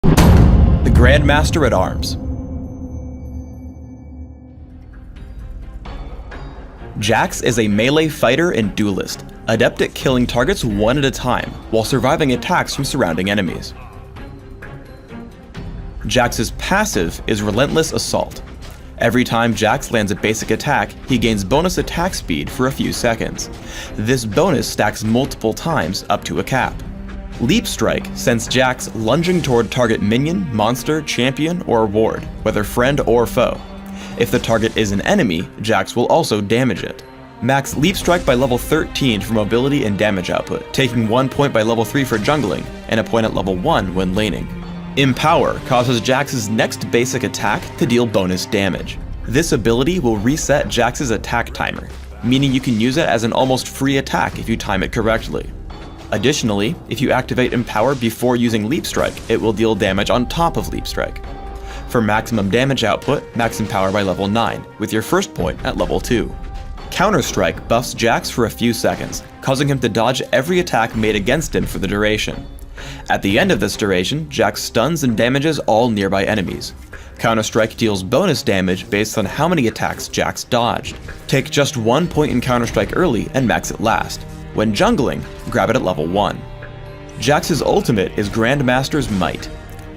The Grandmaster at Arms. Jax is a melee fighter and duelist, adept at killing targets one at a time, while surviving attacks from surrounding enemies. Jax's passive is Relentless Assault. Every time Jax lands a basic attack, he gains bonus attack speed for a few seconds. This bonus stacks multiple times up to a cap. Leap Strike sends Jax lunging toward target minion, monster, champion, or ward, whether friend or foe. If the target is an enemy, Jax will also damage it. Max Leap Strike by level 13 for mobility and damage output, taking 1 point by level 3 for jungling, and a point at level 1 when laning. Empower causes Jax's next basic attack to deal bonus damage. This ability will reset Jax's attack timer, meaning you can use it as an almost free attack if you time it correctly. Additionally, if you activate Empower before using Leap Strike, it will deal damage on top of Leap Strike. For maximum damage output, max Empower by level 9, with your first point at level 2. Counter Strike buffs Jax for a few seconds, causing him to dodge every attack made against him for the duration. At the end of this duration, Jax stuns and damages all nearby enemies. Counter-Strike deals bonus damage based on how many attacks Jax dodged. Take just 1 point in Counter-Strike early and max it last. When jungling, grab it at level 1. Jax's ultimate is Grandmaster's Might.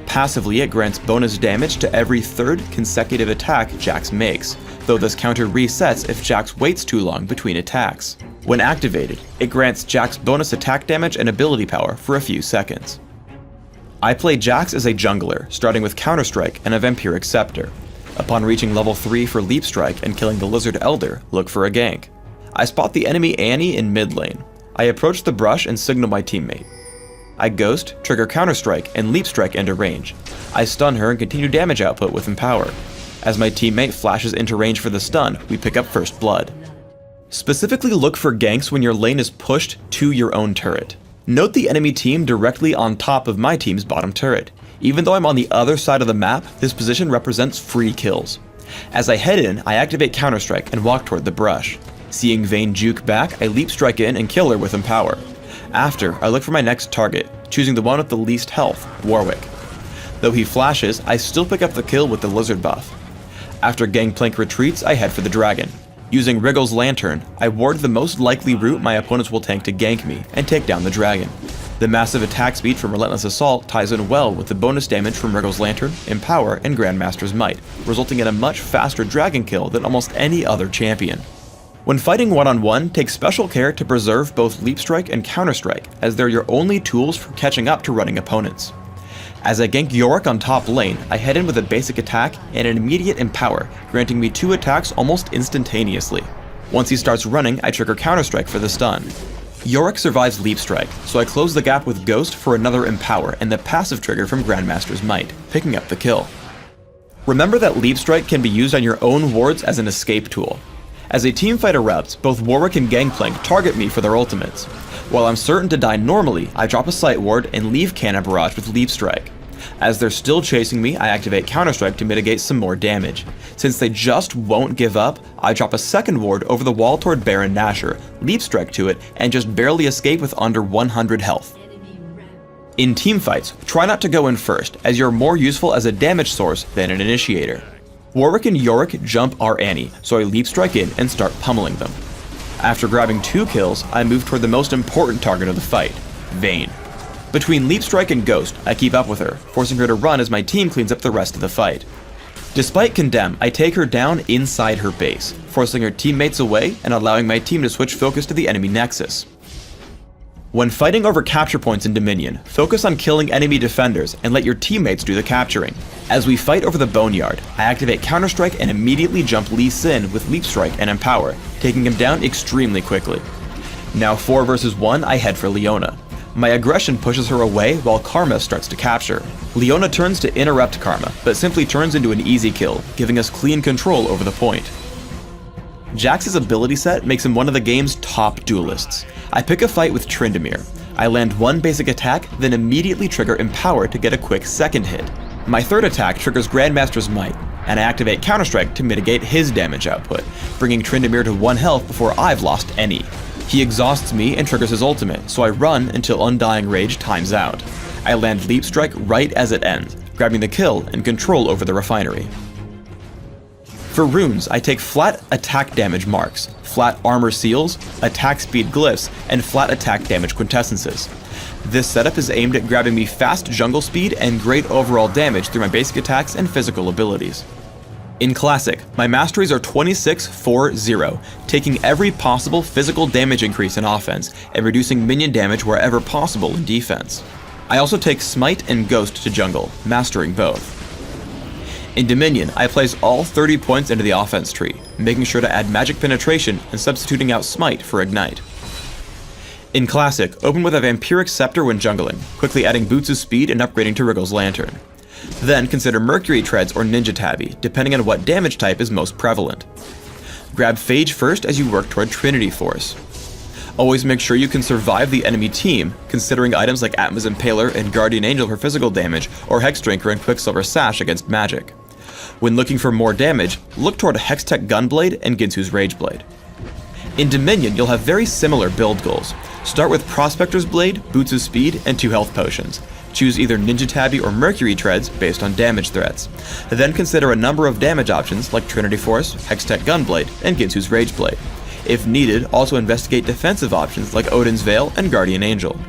Passively, it grants bonus damage to every third consecutive attack Jax makes, though this counter resets if Jax waits too long between attacks. When activated, it grants Jax bonus attack damage and ability power for a few seconds. I play Jax as a jungler, starting with Counter-Strike and a Vampiric Scepter. Upon reaching level 3 for Leap Strike and killing the Lizard Elder, look for a gank. I spot the enemy Annie in mid lane. I approach the brush and signal my teammate. I Ghost, trigger Counter-Strike, and Leap Strike into range. I stun her and continue damage output with Empower. As my teammate flashes into range for the stun, we pick up First Blood. Specifically look for ganks when your lane is pushed to your own turret. Note the enemy team directly on top of my team's bottom turret. Even though I'm on the other side of the map, this position represents free kills. As I head in, I activate Counter-Strike and walk toward the brush. Seeing Vayne juke back, I Leap Strike in and kill her with Empower. After, I look for my next target, choosing the one with the least health, Warwick. Though he flashes, I still pick up the kill with the Lizard buff. After Gangplank retreats, I head for the dragon. Using Wriggle's Lantern, I ward the most likely route my opponents will tank to gank me, and take down the dragon. The massive attack speed from Relentless Assault ties in well with the bonus damage from Wriggle's Lantern, Empower, and Grandmaster's Might, resulting in a much faster dragon kill than almost any other champion. When fighting one-on-one, take special care to preserve both Leap Strike and Counter Strike, as they're your only tools for catching up to running opponents. As I gank Yorick on top lane, I head in with a basic attack and an immediate Empower, granting me 2 attacks almost instantaneously. Once he starts running, I trigger Counter-Strike for the stun. Yorick survives Leap Strike, so I close the gap with Ghost for another Empower and the passive trigger from Grandmaster's Might, picking up the kill. Remember that Leap Strike can be used on your own wards as an escape tool. As a teamfight erupts, both Warwick and Gangplank target me for their ultimates. While I'm certain to die normally, I drop a Sight Ward and leave Cannon Barrage with Leap Strike. As they're still chasing me, I activate Counter-Strike to mitigate some more damage. Since they just won't give up, I drop a second ward over the wall toward Baron Nashor, Leap Strike to it, and just barely escape with under 100 health. In teamfights, try not to go in first, as you're more useful as a damage source than an initiator. Warwick and Yorick jump our Annie, so I Leap Strike in and start pummeling them. After grabbing 2 kills, I move toward the most important target of the fight, Vayne. Between Leap Strike and Ghost, I keep up with her, forcing her to run as my team cleans up the rest of the fight. Despite Condemn, I take her down inside her base, forcing her teammates away and allowing my team to switch focus to the enemy nexus. When fighting over capture points in Dominion, focus on killing enemy defenders and let your teammates do the capturing. As we fight over the Boneyard, I activate Counter-Strike and immediately jump Lee Sin with Leap Strike and Empower, taking him down extremely quickly. Now 4 versus 1, I head for Leona. My aggression pushes her away while Karma starts to capture. Leona turns to interrupt Karma, but simply turns into an easy kill, giving us clean control over the point. Jax's ability set makes him one of the game's top duelists. I pick a fight with Tryndamere. I land 1 basic attack, then immediately trigger Empower to get a quick second hit. My third attack triggers Grandmaster's Might, and I activate Counter-Strike to mitigate his damage output, bringing Tryndamere to 1 health before I've lost any. He exhausts me and triggers his ultimate, so I run until Undying Rage times out. I land Leap Strike right as it ends, grabbing the kill and control over the refinery. For runes, I take flat attack damage marks, flat armor seals, attack speed glyphs, and flat attack damage quintessences. This setup is aimed at grabbing me fast jungle speed and great overall damage through my basic attacks and physical abilities. In Classic, my masteries are 26-4-0, taking every possible physical damage increase in offense and reducing minion damage wherever possible in defense. I also take Smite and Ghost to jungle, mastering both. In Dominion, I place all 30 points into the offense tree, making sure to add magic penetration and substituting out Smite for Ignite. In Classic, open with a Vampiric Scepter when jungling, quickly adding Boots of Speed and upgrading to Wriggle's Lantern. Then consider Mercury Treads or Ninja Tabby, depending on what damage type is most prevalent. Grab Phage first as you work toward Trinity Force. Always make sure you can survive the enemy team, considering items like Atma's Impaler and Guardian Angel for physical damage, or Hexdrinker and Quicksilver Sash against magic. When looking for more damage, look toward Hextech Gunblade and Ginsu's Rageblade. In Dominion, you'll have very similar build goals. Start with Prospector's Blade, Boots of Speed, and 2 health potions. Choose either Ninja Tabby or Mercury Treads based on damage threats. Then consider a number of damage options like Trinity Force, Hextech Gunblade, and Ginsu's Rageblade. If needed, also investigate defensive options like Odin's Veil and Guardian Angel.